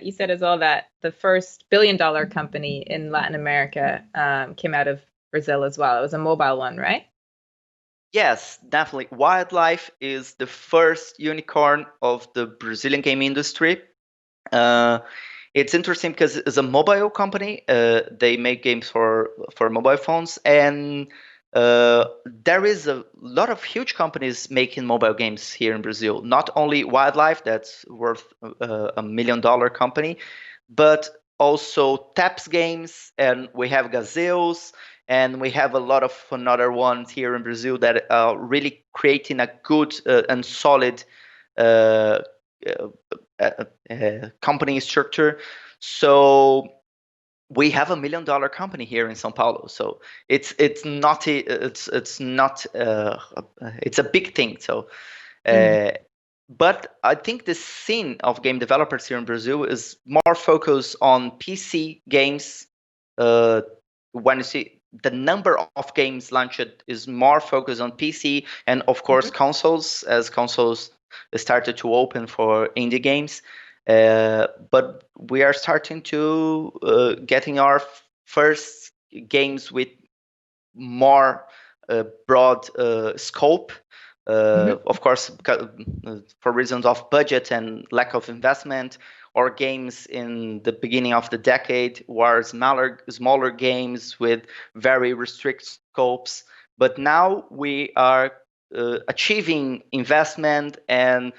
you said as well that the first billion-dollar company in Latin America came out of Brazil as well. It was a mobile one, right? Yes, definitely. Wildlife is the first unicorn of the Brazilian game industry. It's interesting because it's a mobile company. They make games for mobile phones, and there is a lot of huge companies making mobile games here in Brazil. Not only Wildlife, that's worth $1 million company, but also Taps Games, and we have Gazelles, and we have a lot of another ones here in Brazil that are really creating a good and solid uh, company structure. So we have $1 million company here in São Paulo. So it's not it's a big thing. So. But I think the scene of game developers here in Brazil is more focused on PC games. When you see the number of games launched is more focused on PC and of course consoles, as consoles started to open for indie games. But we are starting to getting our first games with more broad scope. Of course, for reasons of budget and lack of investment, or games in the beginning of the decade were smaller games with very restricted scopes. But now we are achieving investment, and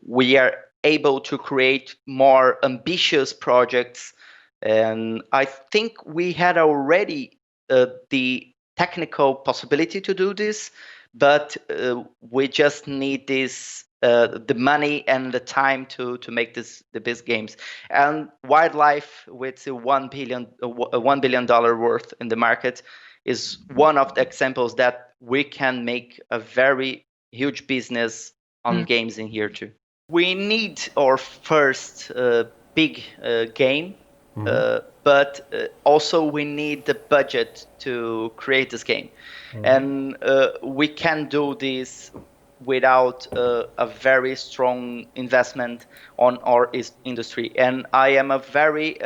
we are able to create more ambitious projects. And I think we had already the technical possibility to do this, but we just need this the money and the time to make the best games. And Wildlife, with $1 billion worth in the market, is one of the examples that we can make a very huge business on games in here too. We need our first big game. But also we need the budget to create this game. And we can do this without a very strong investment on our industry. And I am a very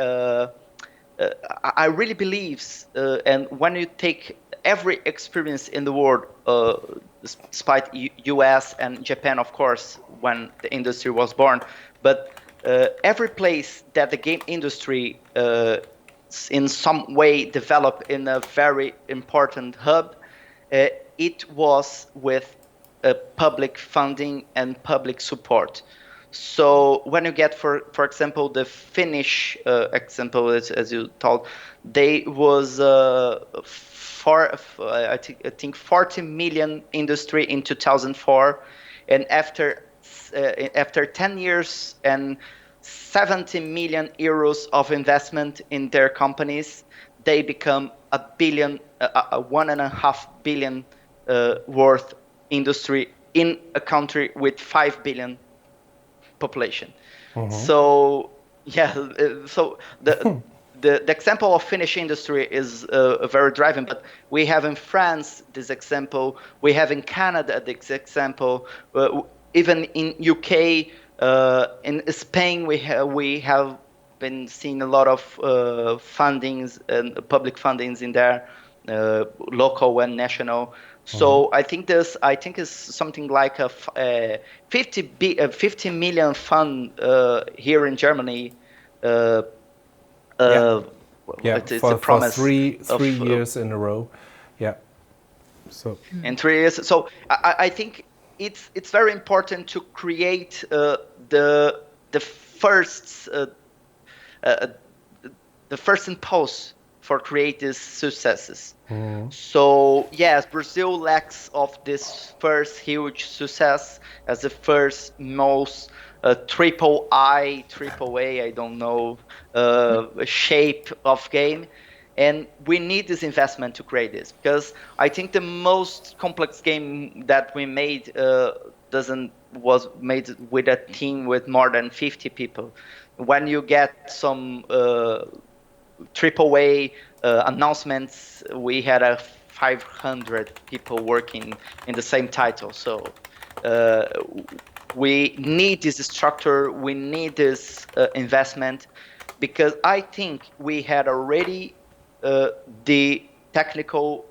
I really believe, and when you take every experience in the world, despite US and Japan, of course, when the industry was born, but every place that the game industry in some way developed in a very important hub, it was with public funding and public support. So when you get, for example, the Finnish example, as you told, they was I think 40 million industry in 2004, and after 10 years and 70 million euros of investment in their companies, they become a 1.5 billion worth industry in a country with 5 billion population. So yeah, so the example of Finnish industry is very driving, but we have in France this example, we have in Canada this example, even in UK, in Spain we have been seeing a lot of fundings and public fundings in there, local and national. So I think it's something like a 50 million fund here in Germany. It's a promise for three years in a row. Yeah. So in 3 years. So I think it's very important to create the first impulse for creative successes. So yes, Brazil lacks of this first huge success as the first most triple A, I don't know, shape of game. And we need this investment to create this, because I think the most complex game that we made was made with a team with more than 50 people. When you get some AAA announcements, we had 500 people working in the same title. So we need this structure, we need this investment, because I think we had already the technical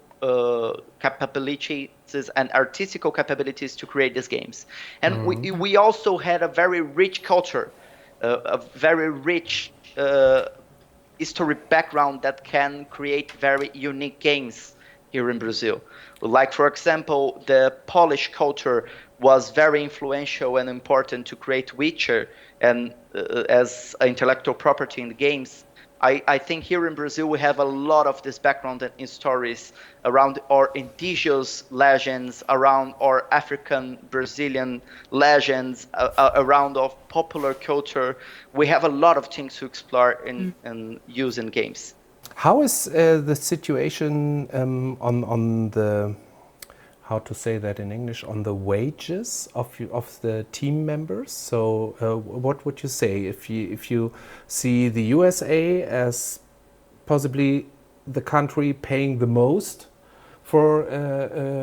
capabilities and artistical capabilities to create these games. And we also had a very rich culture, a very rich historic background that can create very unique games here in Brazil. Like, for example, the Polish culture was very influential and important to create Witcher and as intellectual property in the games. I think here in Brazil we have a lot of this background and stories around our indigenous legends, around our African Brazilian legends, around our popular culture. We have a lot of things to explore and use in games. How is the situation on the, how to say that in English, on the wages of the team members? So what would you say if you see the USA as possibly the country paying the most for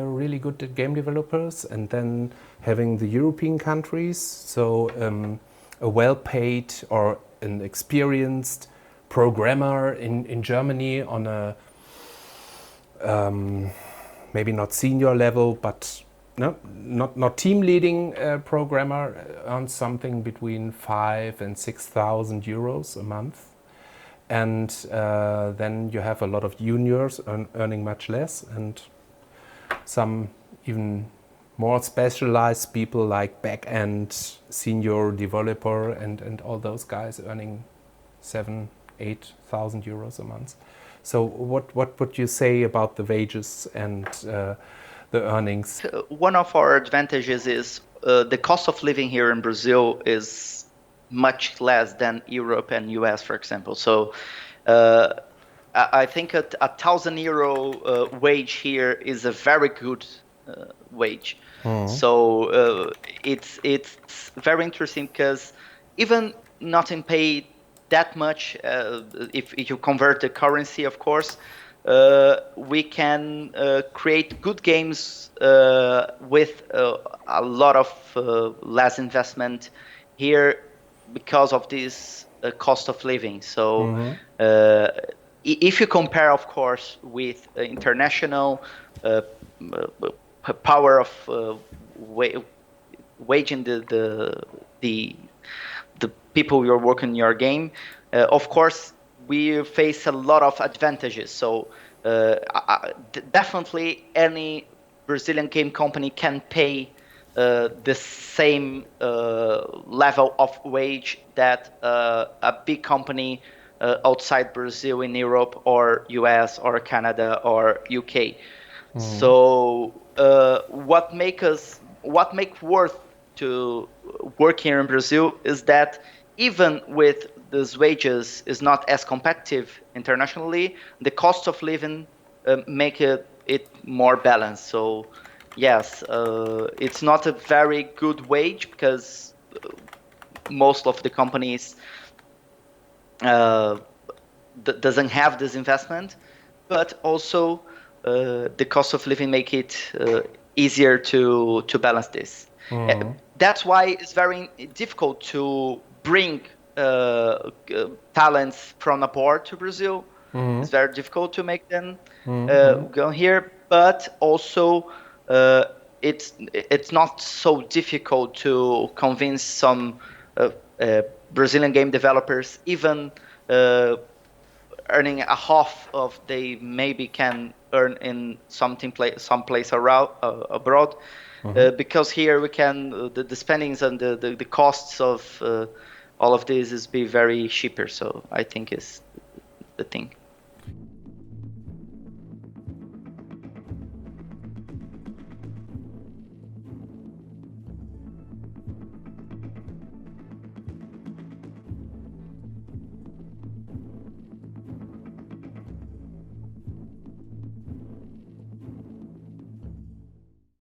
really good game developers, and then having the European countries, so a well-paid or an experienced programmer in Germany on a maybe not senior level, but not team leading programmer earns something between 5,000 and 6,000 euros a month, and then you have a lot of juniors earning much less, and some even more specialized people like back-end senior developer and all those guys earning 7,000-8,000 euros a month. So what would you say about the wages and the earnings? One of our advantages is the cost of living here in Brazil is much less than Europe and US, for example. So I think a 1,000 euro wage here is a very good wage. So it's very interesting, because even not in paid that much, if you convert the currency, of course, we can create good games with a lot of less investment here because of this cost of living. So if you compare, of course, with international power of waging the people you're working in your game, of course, we face a lot of advantages. So definitely any Brazilian game company can pay the same level of wage that a big company outside Brazil in Europe or US or Canada or UK. So what make worth to work here in Brazil is that even with these wages is not as competitive internationally, the cost of living make it more balanced. So yes, it's not a very good wage because most of the companies doesn't have this investment, but also the cost of living make it easier to balance this. That's why it's very difficult to bring talents from abroad to Brazil. It's very difficult to make them go here, but also it's not so difficult to convince some Brazilian game developers, even earning a half of they maybe can earn in some place around abroad, because here we can the spendings and the costs of all of this is be very cheaper. So I think is the thing.